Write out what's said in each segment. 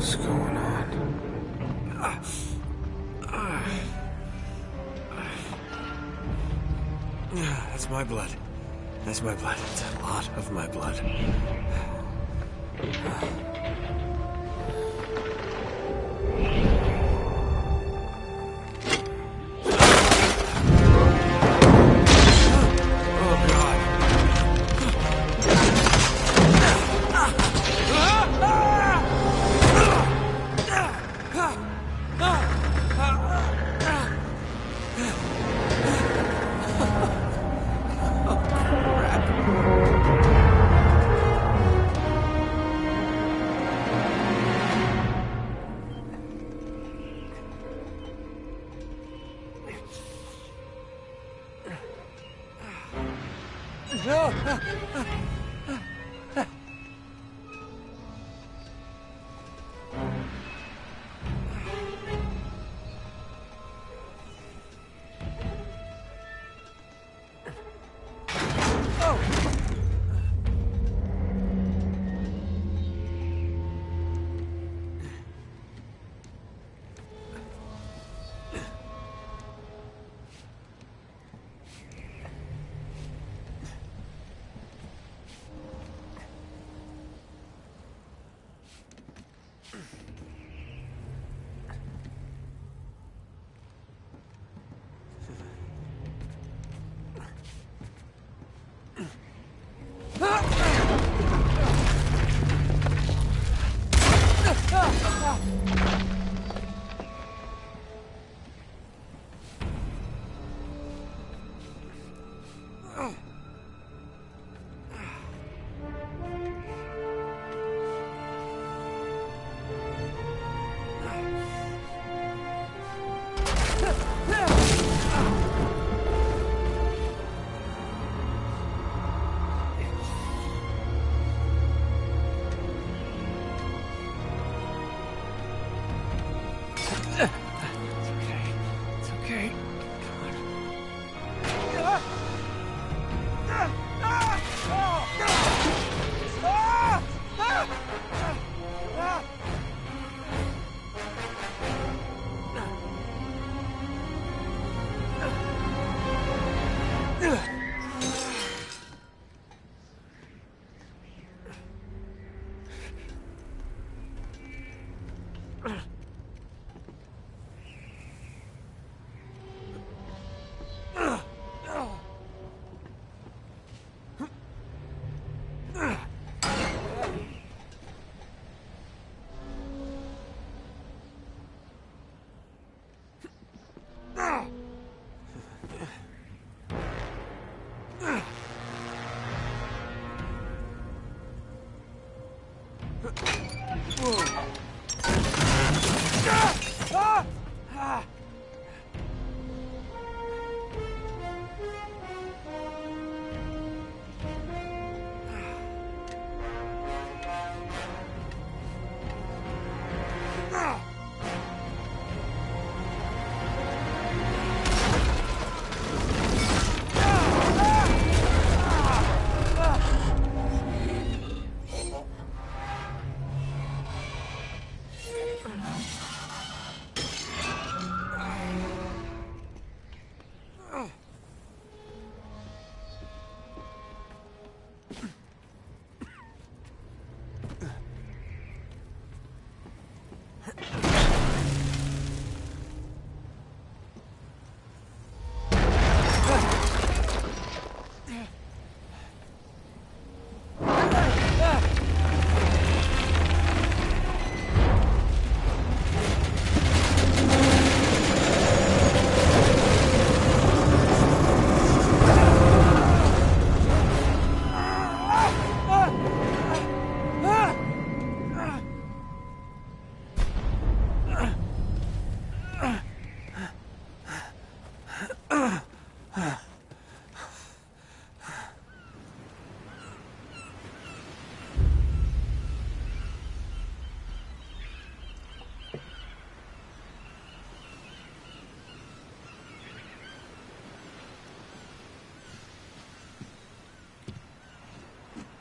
What's going on? That's my blood. That's my blood. It's a lot of my blood.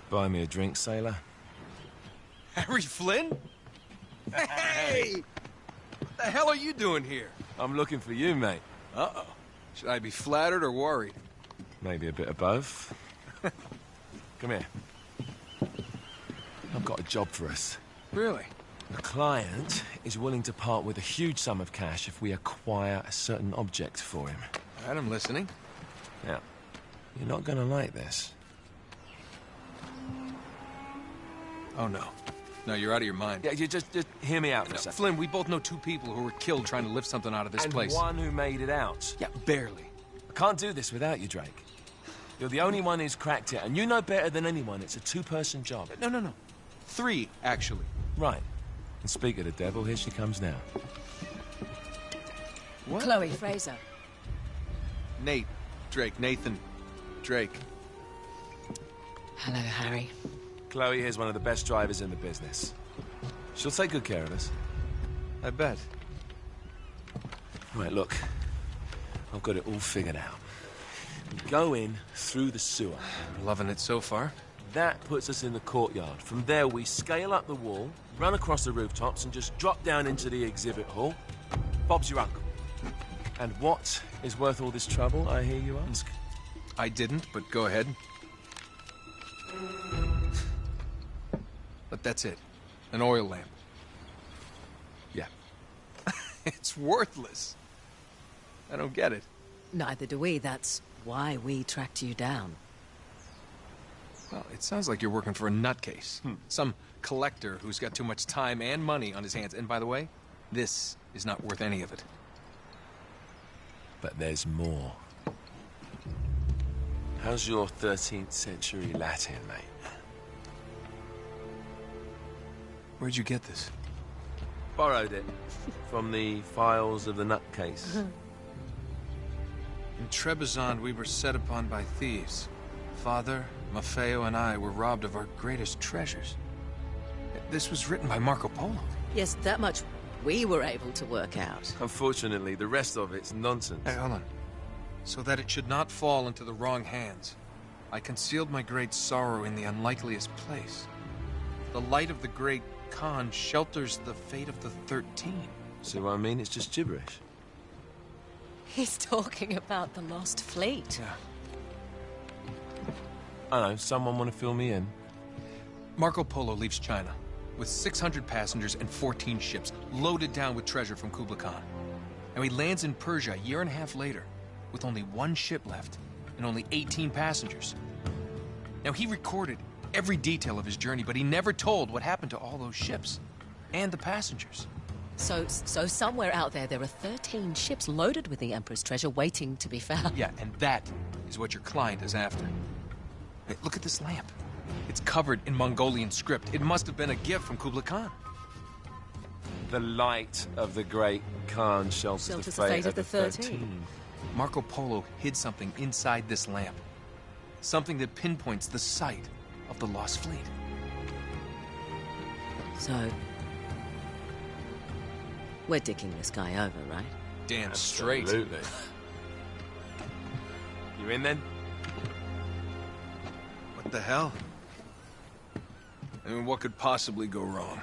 Buy me a drink, sailor? Harry Flynn? Hey! What the hell are you doing here? I'm looking for you, mate. Uh-oh. Should I be flattered or worried? Maybe a bit of both. Come here. I've got a job for us. Really? The client is willing to part with a huge sum of cash if we acquire a certain object for him. All right, I'm listening. Now, you're not gonna like this. Oh, no. No, you're out of your mind. Yeah, you just hear me out for a second. Flynn, we both know two people who were killed trying to lift something out of this place. And one who made it out. Yeah, barely. I can't do this without you, Drake. You're the only one who's cracked it, and you know better than anyone it's a two-person job. No. 3, actually. Right. And speak of the devil, here she comes now. What? Chloe Fraser. Nate. Drake. Nathan. Drake. Hello, Harry. Chloe here's one of the best drivers in the business. She'll take good care of us. I bet. Right, look. I've got it all figured out. We go in through the sewer. Loving it so far. That puts us in the courtyard. From there, we scale up the wall, run across the rooftops, and just drop down into the exhibit hall. Bob's your uncle. And what is worth all this trouble, I hear you ask? I didn't, but go ahead. But that's it. An oil lamp. Yeah. It's worthless. I don't get it. Neither do we. That's why we tracked you down. Well, it sounds like you're working for a nutcase. Some collector who's got too much time and money on his hands. And by the way, this is not worth any of it. But there's more. How's your 13th century Latin, mate? Where'd you get this? Borrowed it from the files of the nutcase. In Trebizond, we were set upon by thieves. Father, Maffeo, and I were robbed of our greatest treasures. This was written by Marco Polo. Yes, that much we were able to work out. Unfortunately, the rest of it's nonsense. Hey, hold on. So that it should not fall into the wrong hands, I concealed my great sorrow in the unlikeliest place. The light of the great Khan shelters the fate of the 13. See what I mean? It's just gibberish. He's talking about the lost fleet. Yeah. I know, someone want to fill me in? Marco Polo leaves China with 600 passengers and 14 ships, loaded down with treasure from Kublai Khan. And he lands in Persia a year and a half later, with only 1 ship left and only 18 passengers. Now, he recorded every detail of his journey, but he never told what happened to all those ships and the passengers. So somewhere out there are 13 ships loaded with the Emperor's treasure waiting to be found. Yeah, and that is what your client is after. Hey, look at this lamp. It's covered in Mongolian script. It must have been a gift from Kublai Khan. The light of the great Khan shelters the fate of the 13. Marco Polo hid something inside this lamp. Something that pinpoints the site of the lost fleet. So, we're dicking this guy over, right? Damn straight. Absolutely. You in then? What the hell? I mean, what could possibly go wrong?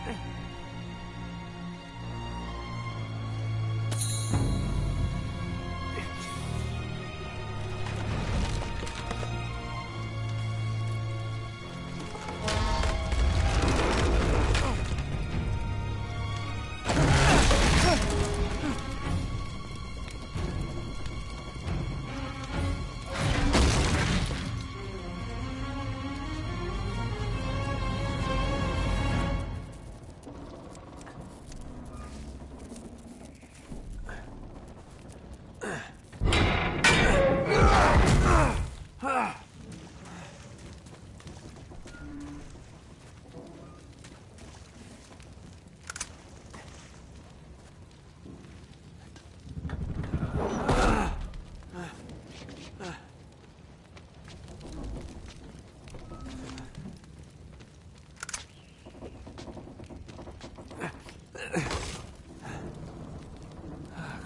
Hey.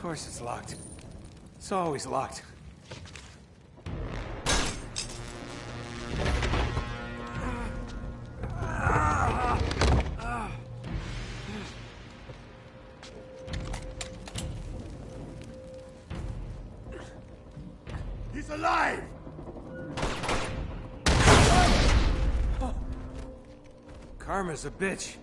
Of course it's locked. It's always locked. He's alive! Karma's a bitch.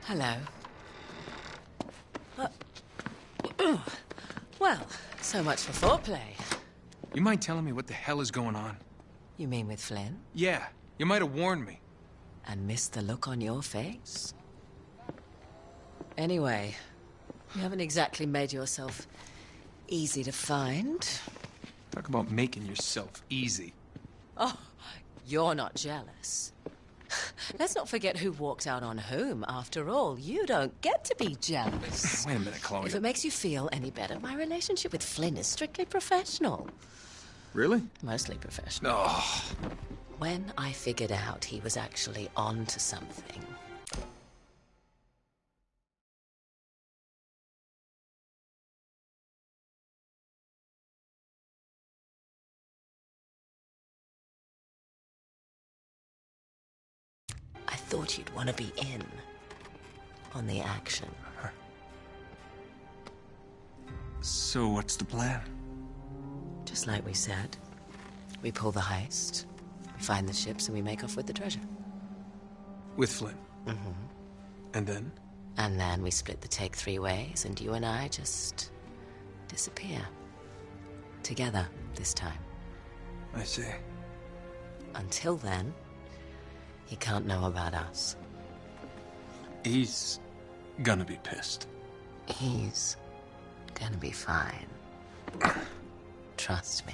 Hello. Well, so much for foreplay. You mind telling me what the hell is going on? You mean with Flynn? Yeah, you might have warned me. And missed the look on your face? Anyway, you haven't exactly made yourself easy to find. Talk about making yourself easy. Oh, you're not jealous. Let's not forget who walked out on whom. After all, you don't get to be jealous. Wait a minute, Chloe. If it makes you feel any better, my relationship with Flynn is strictly professional. Really? Mostly professional. Oh. When I figured out he was actually onto something, I thought you'd want to be in on the action. So what's the plan? Just like we said, we pull the heist, we find the ships, and we make off with the treasure. With Flynn? Mm-hmm. And then? And then we split the take 3 ways, and you and I just disappear. Together, this time. I see. Until then, he can't know about us. He's gonna be pissed. He's gonna be fine. Trust me.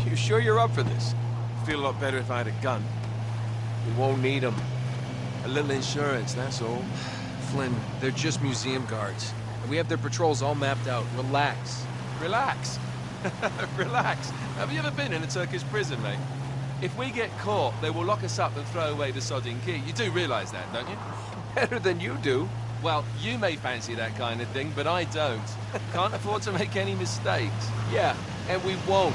You sure you're up for this? Feel a lot better if I had a gun. We won't need them. A little insurance, that's all. Flynn, they're just museum guards. And we have their patrols all mapped out. Relax. Relax. Relax. Have you ever been in a Turkish prison, mate? If we get caught, they will lock us up and throw away the sodding key. You do realise that, don't you? Better than you do. Well, you may fancy that kind of thing, but I don't. Can't afford to make any mistakes. Yeah, and we won't.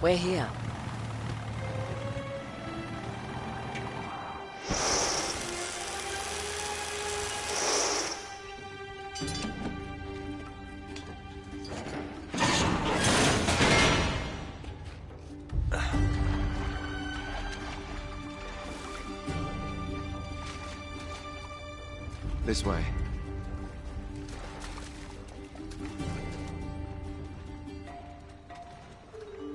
We're here. This way.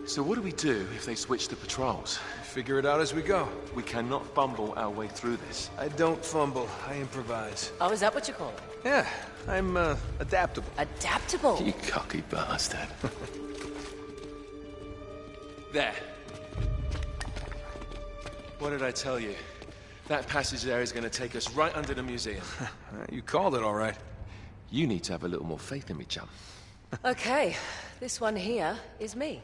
So what do we do if they switch the patrols? Figure it out as we go. We cannot fumble our way through this. I don't fumble. I improvise. Oh, is that what you call it? Yeah, I'm, adaptable. Adaptable. You cocky bastard. There. What did I tell you? That passage there is going to take us right under the museum. You called it all right. You need to have a little more faith in me, chum. Okay, this one here is me.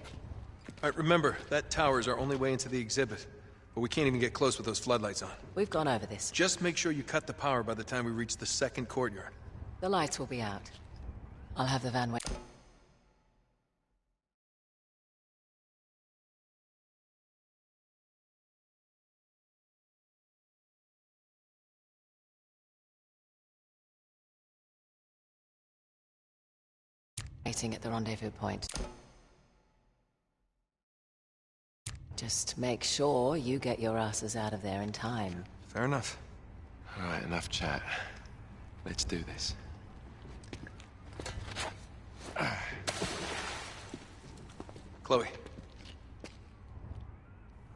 All right, remember, that tower is our only way into the exhibit. But we can't even get close with those floodlights on. We've gone over this. Just make sure you cut the power by the time we reach the second courtyard. The lights will be out. I'll have the van wait. Waiting at the rendezvous point. Just make sure you get your asses out of there in time. Fair enough. All right, enough chat. Let's do this. Chloe.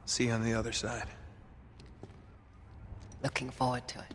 See you on the other side. Looking forward to it.